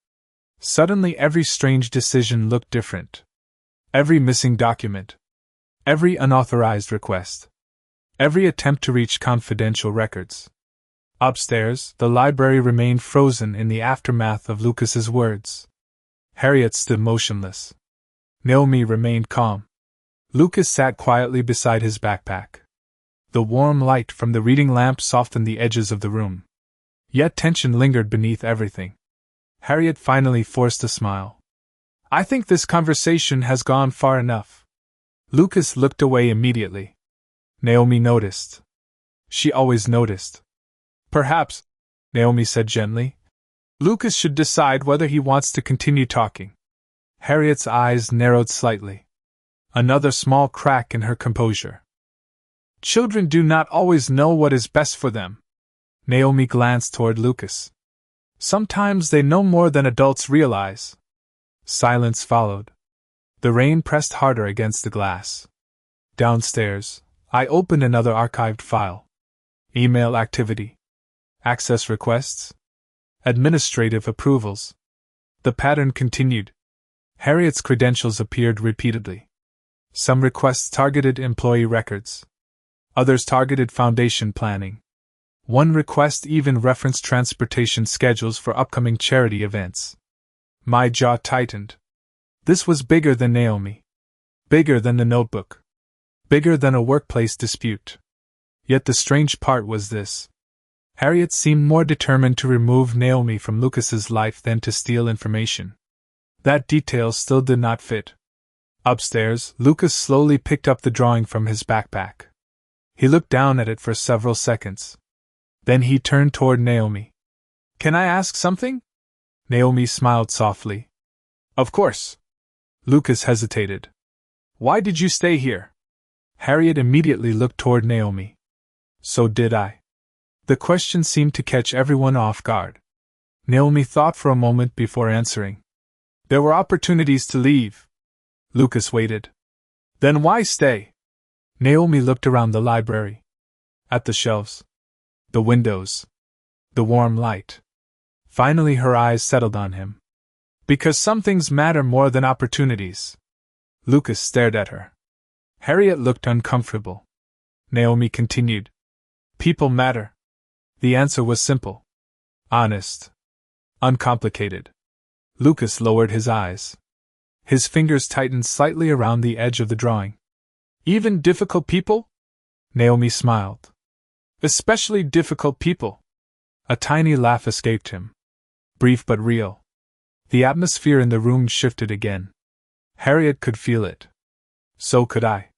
Suddenly every strange decision looked different. Every missing document. Every unauthorized request. every attempt to reach confidential records. Upstairs, the library remained frozen in the aftermath of Lucas's words. Harriet stood motionless. Naomi remained calm. Lucas sat quietly beside his backpack. The warm light from the reading lamp softened the edges of the room. Yet tension lingered beneath everything. Harriet finally forced a smile. "I think this conversation has gone far enough." Lucas looked away immediately. Naomi noticed. She always noticed. "Perhaps," Naomi said gently, "Lucas should decide whether he wants to continue talking." Harriet's eyes narrowed slightly. Another small crack in her composure. "Children do not always know what is best for them." Naomi glanced toward Lucas. "Sometimes they know more than adults realize." Silence followed. The rain pressed harder against the glass. Downstairs, I opened another archived file. Email activity. Access requests. Administrative approvals. The pattern continued. Harriet's credentials appeared repeatedly. Some requests targeted employee records. Others targeted foundation planning. One request even referenced transportation schedules for upcoming charity events. My jaw tightened. This was bigger than Naomi. Bigger than the notebook. Bigger than a workplace dispute. Yet the strange part was this. Harriet seemed more determined to remove Naomi from Lucas's life than to steal information. That detail still did not fit. Upstairs, Lucas slowly picked up the drawing from his backpack. He looked down at it for several seconds. Then he turned toward Naomi. "Can I ask something?" Naomi smiled softly. "Of course." Lucas hesitated. "Why did you stay here?" Harriet immediately looked toward Naomi. "So did I." The question seemed to catch everyone off guard. Naomi thought for a moment before answering. "There were opportunities to leave." Lucas waited. "Then why stay?" Naomi looked around the library. At the shelves. The windows. The warm light. Finally her eyes settled on him. "Because some things matter more than opportunities." Lucas stared at her. Harriet looked uncomfortable. Naomi continued. "People matter." The answer was simple. Honest. Uncomplicated. Lucas lowered his eyes. His fingers tightened slightly around the edge of the drawing. "Even difficult people?" Naomi smiled. "Especially difficult people." A tiny laugh escaped him. Brief but real. The atmosphere in the room shifted again. Harriet could feel it. So could I.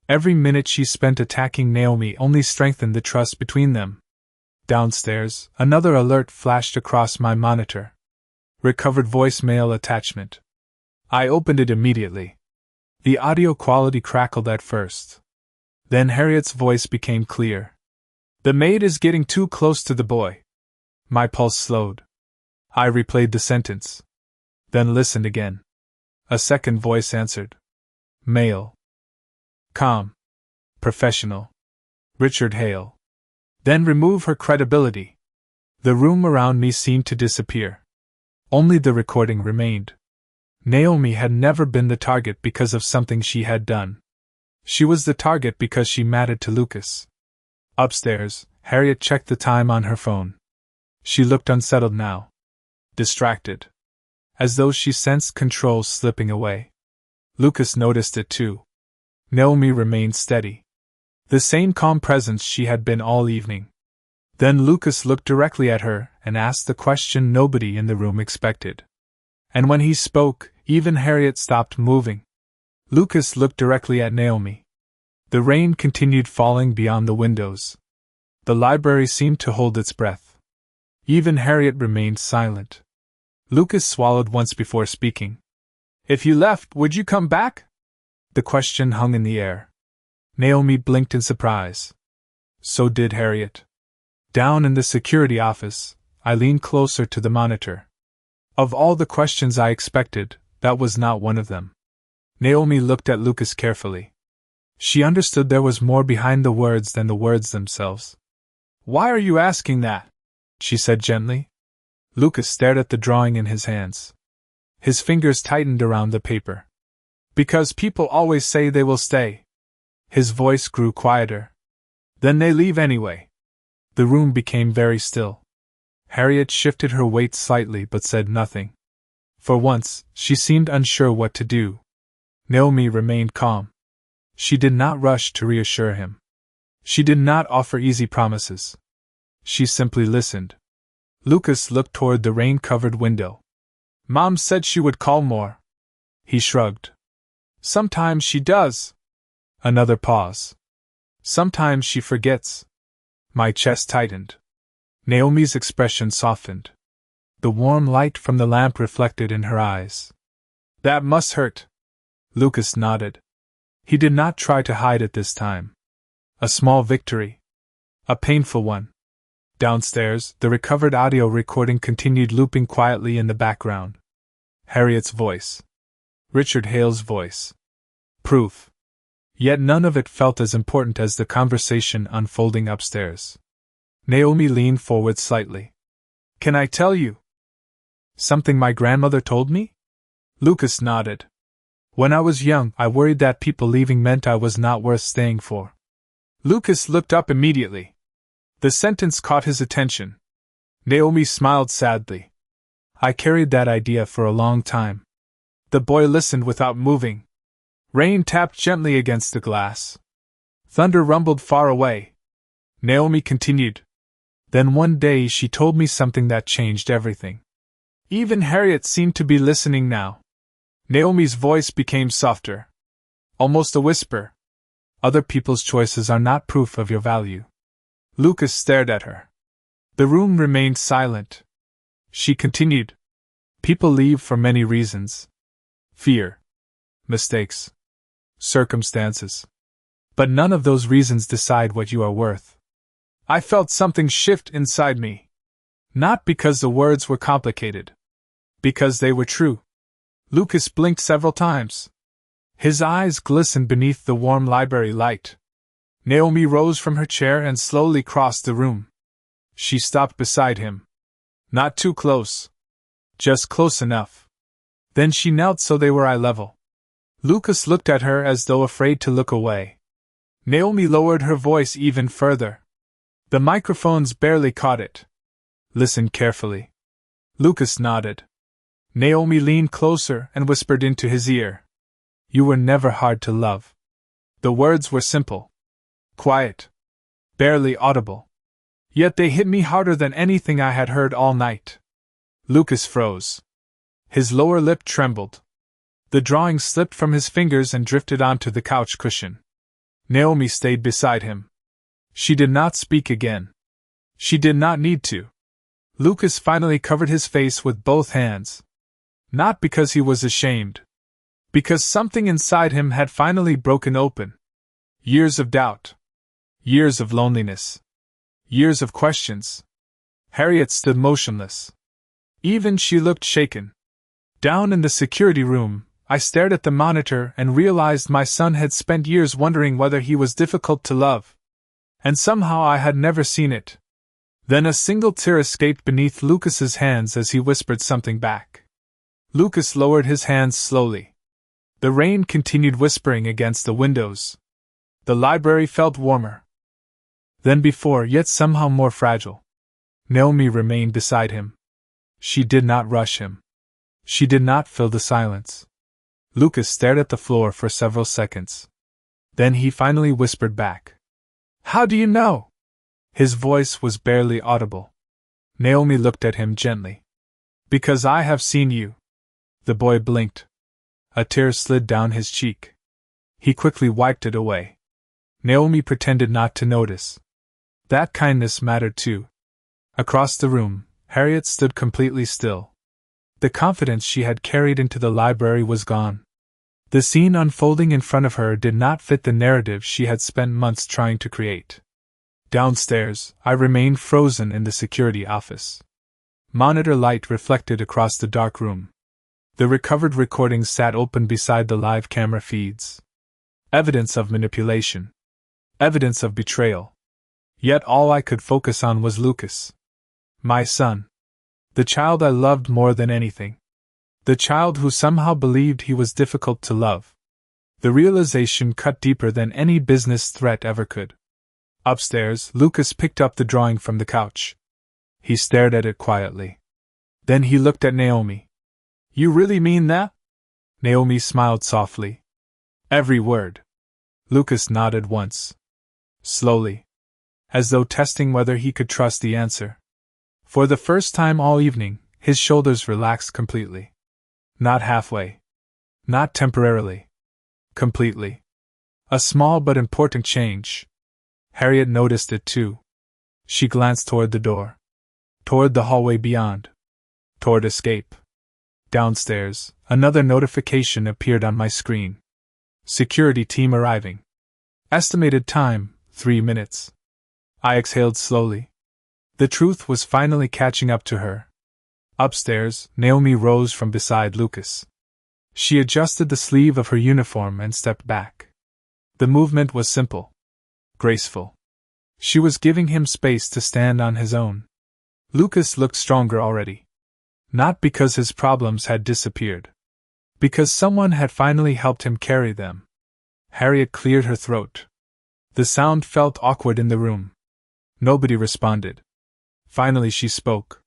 Every minute she spent attacking Naomi only strengthened the trust between them. Downstairs, another alert flashed across my monitor. Recovered voicemail attachment. I opened it immediately. The audio quality crackled at first. Then Harriet's voice became clear. "The maid is getting too close to the boy." My pulse slowed. I replayed the sentence. Then listened again. A second voice answered. Male. Calm. Professional. Richard Hale. Then remove her credibility. The room around me seemed to disappear. Only the recording remained. Naomi had never been the target because of something she had done. She was the target because she mattered to Lucas. Upstairs, Harriet checked the time on her phone. She looked unsettled now. Distracted. As though she sensed control slipping away. Lucas noticed it too. Naomi remained steady. The same calm presence she had been all evening. Then Lucas looked directly at her and asked the question nobody in the room expected. And when he spoke, even Harriet stopped moving. Lucas looked directly at Naomi. The rain continued falling beyond the windows. The library seemed to hold its breath. Even Harriet remained silent. Lucas swallowed once before speaking. "If you left, would you come back?" The question hung in the air. Naomi blinked in surprise. So did Harriet. Down in the security office, I leaned closer to the monitor. Of all the questions I expected, that was not one of them. Naomi looked at Lucas carefully. She understood there was more behind the words than the words themselves. "Why are you asking that?" she said gently. Lucas stared at the drawing in his hands. His fingers tightened around the paper. "Because people always say they will stay." His voice grew quieter. Then they leave anyway. The room became very still. Harriet shifted her weight slightly but said nothing. For once, she seemed unsure what to do. Naomi remained calm. She did not rush to reassure him. She did not offer easy promises. She simply listened. Lucas looked toward the rain-covered window. Mom said she would call more. He shrugged. Sometimes she does. Another pause. Sometimes she forgets. My chest tightened. Naomi's expression softened. The warm light from the lamp reflected in her eyes. That must hurt. Lucas nodded. He did not try to hide it this time. A small victory. A painful one. Downstairs, the recovered audio recording continued looping quietly in the background. Harriet's voice. Richard Hale's voice. Proof. Yet none of it felt as important as the conversation unfolding upstairs. Naomi leaned forward slightly. Can I tell you something my grandmother told me? Lucas nodded. When I was young, I worried that people leaving meant I was not worth staying for. Lucas looked up immediately. The sentence caught his attention. Naomi smiled sadly. I carried that idea for a long time. The boy listened without moving. Rain tapped gently against the glass. Thunder rumbled far away. Naomi continued. Then one day she told me something that changed everything. Even Harriet seemed to be listening now. Naomi's voice became softer. Almost a whisper. Other people's choices are not proof of your value. Lucas stared at her. The room remained silent. She continued. People leave for many reasons. Fear. Mistakes. Circumstances. But none of those reasons decide what you are worth. I felt something shift inside me. Not because the words were complicated. Because they were true. Lucas blinked several times. His eyes glistened beneath the warm library light. Naomi rose from her chair and slowly crossed the room. She stopped beside him. Not too close. Just close enough. Then she knelt so they were eye level. Lucas looked at her as though afraid to look away. Naomi lowered her voice even further. The microphones barely caught it. Listen carefully. Lucas nodded. Naomi leaned closer and whispered into his ear. You were never hard to love. The words were simple. Quiet. Barely audible. Yet they hit me harder than anything I had heard all night. Lucas froze. His lower lip trembled. The drawing slipped from his fingers and drifted onto the couch cushion. Naomi stayed beside him. She did not speak again. She did not need to. Lucas finally covered his face with both hands. Not because he was ashamed. Because something inside him had finally broken open. Years of doubt. Years of loneliness. Years of questions. Harriet stood motionless. Even she looked shaken. Down in the security room, I stared at the monitor and realized my son had spent years wondering whether he was difficult to love. And somehow I had never seen it. Then a single tear escaped beneath Lucas's hands as he whispered something back. Lucas lowered his hands slowly. The rain continued whispering against the windows. The library felt warmer than before, yet somehow more fragile. Naomi remained beside him. She did not rush him. She did not fill the silence. Lucas stared at the floor for several seconds. Then he finally whispered back. How do you know? His voice was barely audible. Naomi looked at him gently. Because I have seen you. The boy blinked. A tear slid down his cheek. He quickly wiped it away. Naomi pretended not to notice. That kindness mattered too. Across the room, Harriet stood completely still. The confidence she had carried into the library was gone. The scene unfolding in front of her did not fit the narrative she had spent months trying to create. Downstairs, I remained frozen in the security office. Monitor light reflected across the dark room. The recovered recordings sat open beside the live camera feeds. Evidence of manipulation. Evidence of betrayal. Yet all I could focus on was Lucas. My son. The child I loved more than anything. The child who somehow believed he was difficult to love. The realization cut deeper than any business threat ever could. Upstairs, Lucas picked up the drawing from the couch. He stared at it quietly. Then he looked at Naomi. You really mean that? Naomi smiled softly. Every word. Lucas nodded once. Slowly. As though testing whether he could trust the answer. For the first time all evening, his shoulders relaxed completely. Not halfway. Not temporarily. Completely. A small but important change. Harriet noticed it too. She glanced toward the door. Toward the hallway beyond. Toward escape. Downstairs, another notification appeared on my screen. Security team arriving. Estimated time, 3 minutes. I exhaled slowly. The truth was finally catching up to her. Upstairs, Naomi rose from beside Lucas. She adjusted the sleeve of her uniform and stepped back. The movement was simple. Graceful. She was giving him space to stand on his own. Lucas looked stronger already. Not because his problems had disappeared. Because someone had finally helped him carry them. Harriet cleared her throat. The sound felt awkward in the room. Nobody responded. Finally she spoke.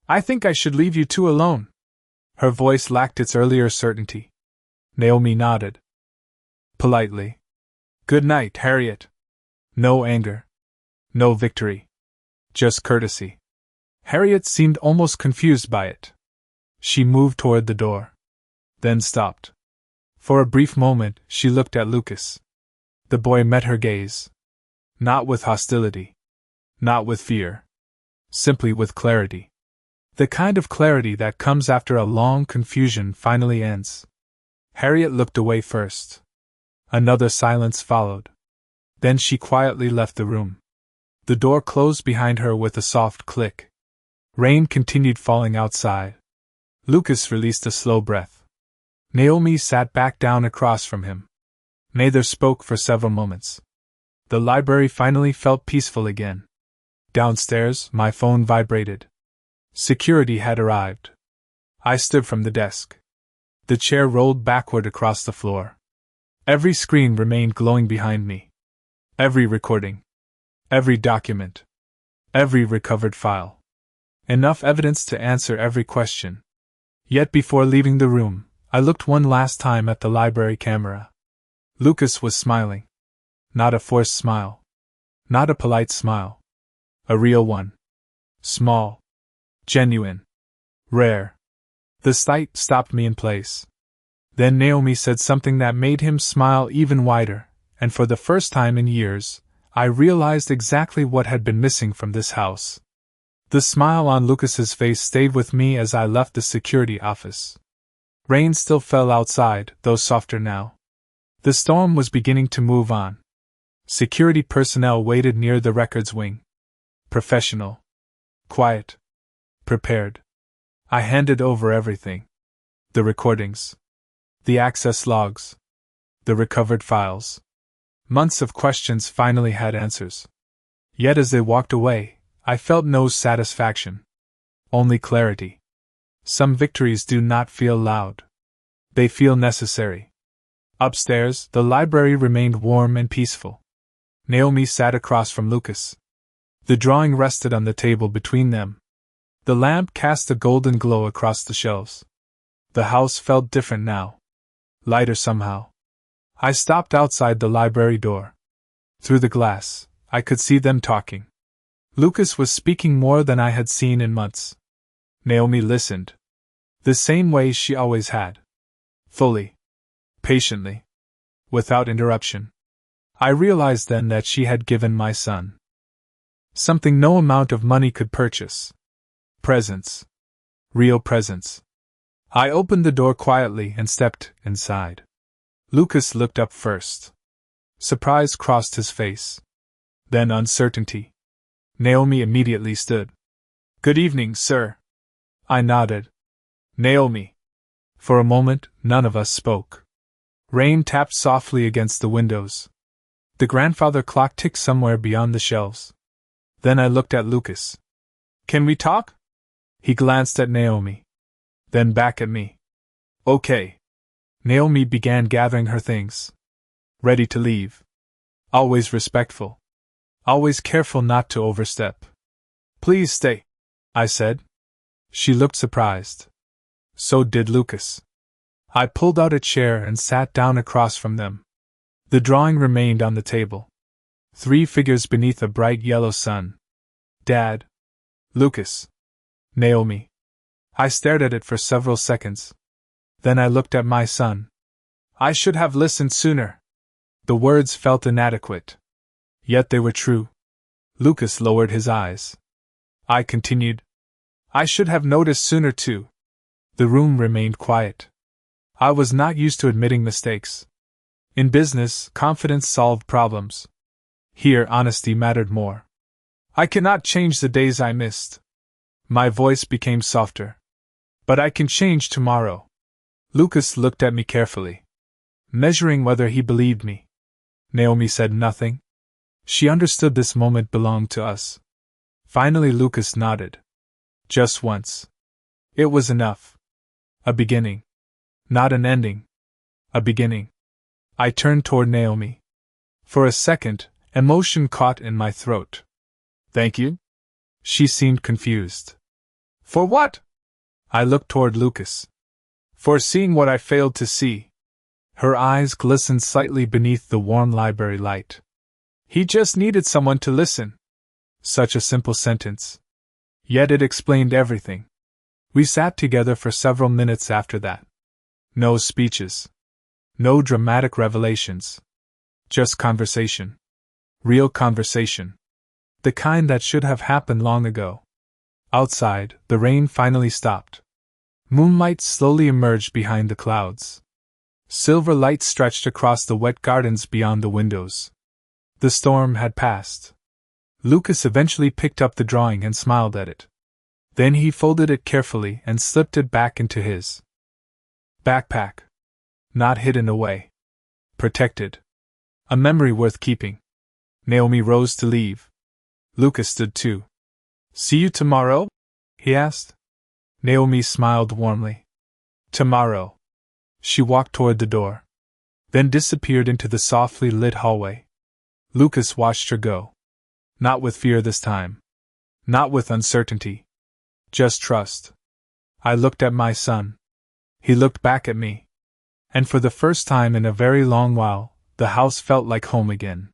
I think I should leave you two alone. Her voice lacked its earlier certainty. Naomi nodded. Politely. Good night, Harriet. No anger. No victory. Just courtesy. Harriet seemed almost confused by it. She moved toward the door. Then stopped. For a brief moment, she looked at Lucas. The boy met her gaze. Not with hostility. Not with fear. Simply with clarity. The kind of clarity that comes after a long confusion finally ends. Harriet looked away first. Another silence followed. Then she quietly left the room. The door closed behind her with a soft click. Rain continued falling outside. Lucas released a slow breath. Naomi sat back down across from him. Neither spoke for several moments. The library finally felt peaceful again. Downstairs, my phone vibrated. Security had arrived. I stood from the desk. The chair rolled backward across the floor. Every screen remained glowing behind me. Every recording. Every document. Every recovered file. Enough evidence to answer every question. Yet before leaving the room, I looked one last time at the library camera. Lucas was smiling. Not a forced smile. Not a polite smile. A real one. Small. Genuine. Rare. The sight stopped me in place. Then Naomi said something that made him smile even wider, and for the first time in years, I realized exactly what had been missing from this house. The smile on Lucas's face stayed with me as I left the security office. Rain still fell outside, though softer now. The storm was beginning to move on. Security personnel waited near the records wing. Professional. Quiet. Prepared. I handed over everything. The recordings. The access logs. The recovered files. Months of questions finally had answers. Yet as they walked away, I felt no satisfaction. Only clarity. Some victories do not feel loud. They feel necessary. Upstairs, the library remained warm and peaceful. Naomi sat across from Lucas. The drawing rested on the table between them. The lamp cast a golden glow across the shelves. The house felt different now. Lighter somehow. I stopped outside the library door. Through the glass, I could see them talking. Lucas was speaking more than I had seen in months. Naomi listened. The same way she always had. Fully. Patiently. Without interruption. I realized then that she had given my son something no amount of money could purchase. Presence. Real presence. I opened the door quietly and stepped inside. Lucas looked up first. Surprise crossed his face. Then uncertainty. Naomi immediately stood. Good evening, sir. I nodded. Naomi. For a moment, none of us spoke. Rain tapped softly against the windows. The grandfather clock ticked somewhere beyond the shelves. Then I looked at Lucas. Can we talk? He glanced at Naomi. Then back at me. Okay. Naomi began gathering her things. Ready to leave. Always respectful. always careful not to overstep. Please stay, I said. She looked surprised. So did Lucas. I pulled out a chair and sat down across from them. The drawing remained on the table. 3 figures beneath a bright yellow sun. Dad. Lucas. Naomi. I stared at it for several seconds. Then I looked at my son. I should have listened sooner. The words felt inadequate. Yet they were true. Lucas lowered his eyes. I continued. I should have noticed sooner too. The room remained quiet. I was not used to admitting mistakes. In business, confidence solved problems. Here, honesty mattered more. I cannot change the days I missed. My voice became softer. But I can change tomorrow. Lucas looked at me carefully, measuring whether he believed me. Naomi said nothing. She understood this moment belonged to us. Finally, Lucas nodded. Just once. It was enough. A beginning. Not an ending. A beginning. I turned toward Naomi. For a second, emotion caught in my throat. Thank you? She seemed confused. For what? I looked toward Lucas. For seeing what I failed to see. Her eyes glistened slightly beneath the warm library light. He just needed someone to listen. Such a simple sentence. Yet it explained everything. We sat together for several minutes after that. No speeches. No dramatic revelations. Just conversation. Real conversation. The kind that should have happened long ago. Outside, the rain finally stopped. Moonlight slowly emerged behind the clouds. Silver light stretched across the wet gardens beyond the windows. The storm had passed. Lucas eventually picked up the drawing and smiled at it. Then he folded it carefully and slipped it back into his backpack. Not hidden away. Protected. A memory worth keeping. Naomi rose to leave. Lucas stood too. See you tomorrow? He asked. Naomi smiled warmly. Tomorrow. She walked toward the door. Then disappeared into the softly lit hallway. Lucas watched her go. Not with fear this time. Not with uncertainty. Just trust. I looked at my son. He looked back at me. And for the first time in a very long while, the house felt like home again.